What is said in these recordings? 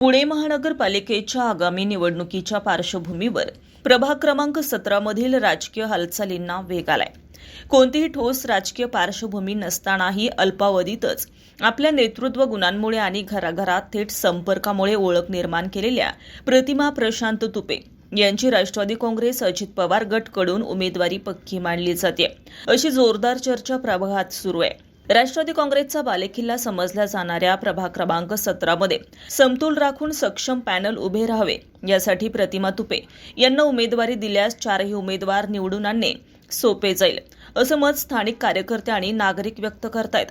पुणे महानगरपालिकेच्या आगामी निवडणुकीच्या पार्श्वभूमीवर प्रभाग क्रमांक 17 मधील राजकीय हालचालींना वेग आलाय। कोणतीही ठोस राजकीय पार्श्वभूमी नसतानाही अल्पावधीतच आपल्या नेतृत्व गुणांमुळे आणि घराघरात थेट संपर्कामुळे ओळख निर्माण केलेल्या प्रतिमा प्रशांत तुपे यांची राष्ट्रवादी काँग्रेस अजित पवार गटकडून उमेदवारी पक्की मानली जाते, अशी जोरदार चर्चा प्रभागात सुरू आहे। राष्ट्रवादी काँग्रेसचा बालेकिल्ला समजल्या जाणाऱ्या प्रभाग क्रमांक 17 मध्ये समतोल राखून सक्षम पॅनल उभे राहावे यासाठी प्रतिमा तुपे यांना उमेदवारी दिल्यास चारही उमेदवार निवडून आणणे सोपे जाईल, असं मत स्थानिक कार्यकर्ते आणि नागरिक व्यक्त करतायत।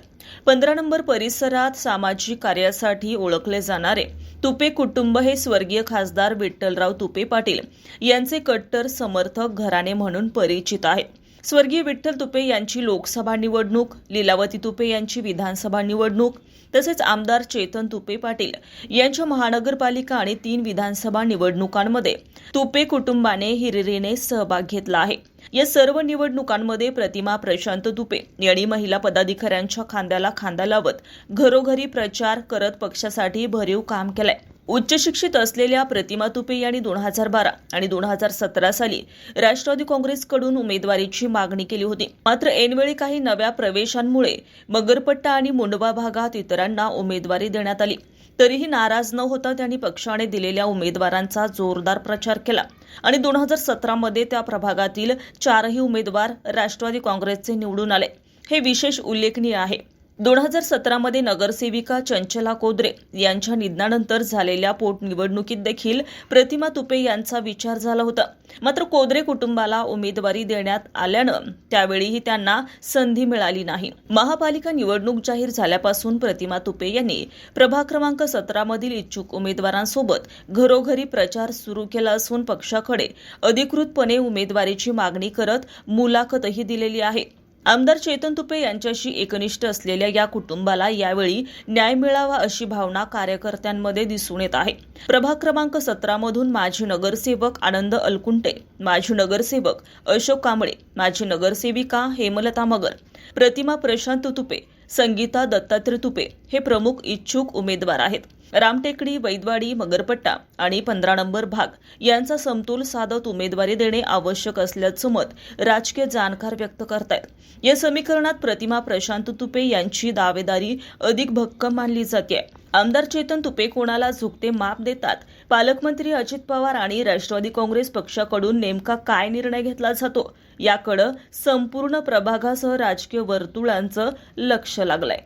15 नंबर परिसरात सामाजिक कार्यासाठी ओळखले जाणारे तुपे कुटुंब हे स्वर्गीय खासदार विठ्ठलराव तुपे पाटील यांचे कट्टर समर्थक घराणे म्हणून परिचित आहे। स्वर्गीय विठ्ठल तुपे यांची लोकसभा निवडणूक, लीलावती तुपे यांची विधानसभा निवडणूक तसेच आमदार चेतन तुपे पाटील यांच्या महानगरपालिका आणि 3 विधानसभा निवडणुकांमध्ये तुपे कुटुंबाने हिरिरीने सहभाग घेतला आहे। या सर्व निवडणुकांमध्ये प्रतिमा प्रशांत तुपे यांनी महिला पदाधिकाऱ्यांच्या खांद्याला खांदा लावत घरोघरी प्रचार करत पक्षासाठी भरीव काम केलंय। उच्च शिक्षित असलेल्या प्रतिमा तुपे यांनी 2012 आणि 2017 साली राष्ट्रवादी काँग्रेसकडून उमेदवारीची मागणी केली होती। मात्र ऐनवेळी काही नव्या प्रवेशांमुळे मगरपट्टा आणि मुंडवा भागात इतरांना उमेदवारी देण्यात आली। तरीही नाराज न होता त्यांनी पक्षाने दिलेल्या उमेदवारांचा जोरदार प्रचार केला आणि 2017 मध्ये त्या प्रभागातील 4ही उमेदवार राष्ट्रवादी काँग्रेसचे निवडून आले। हे विशेष उल्लेखनीय आहे। 2017 मध्ये नगरसेविका चंचला कोदरे यांच्या निधनानंतर झालेल्या पोटनिवडणुकीत देखील प्रतिमा तुपे यांचा विचार झाला होता। मात्र कोदरे कुटुंबाला उमेदवारी देण्यात आल्यानं त्यावेळीही त्यांना संधी मिळाली नाही। महापालिका निवडणूक जाहीर झाल्यापासून प्रतिमा तुपे यांनी प्रभाग क्रमांक 17 मधील इच्छुक उमेदवारांसोबत घरोघरी प्रचार सुरू केला असून पक्षाकडे अधिकृतपणे उमेदवारीची मागणी करत मुलाखतही दिलेली आहे। आमदार चेतन तुपे यांच्याशी एकनिष्ठ असलेल्या या कुटुंबाला यावेळी न्याय मिळावा अशी भावना कार्यकर्त्यांमध्ये दिसून येत आहे। प्रभाग क्रमांक 17 मधून माजी नगरसेवक आनंद अलकुंटे, माजी नगरसेवक अशोक कांबळे, माजी नगरसेविका हेमलता मगर, प्रतिमा प्रशांत तुपे, संगीता दत्तात्रय तुपे हे प्रमुख इच्छुक उमेदवार आहेत। रामटेकडी, वैदवाडी, मगरपट्टा आणि 15 नंबर भाग यांचा समतोल साधत उमेदवारी देणे आवश्यक असल्याचं मत राजकीय जाणकार व्यक्त करतायत। या समीकरणात प्रतिमा प्रशांत तुपे यांची दावेदारी अधिक भक्कम मानली जाते। आमदार चेतन तुपे कोणाला झुकते माप देतात? पालकमंत्री अजित पवार आणि राष्ट्रवादी काँग्रेस पक्षाकडून नेमका काय निर्णय घेतला जातो याकडे संपूर्ण प्रभागासह राजकीय वर्तुळांचं लक्ष लागलंय।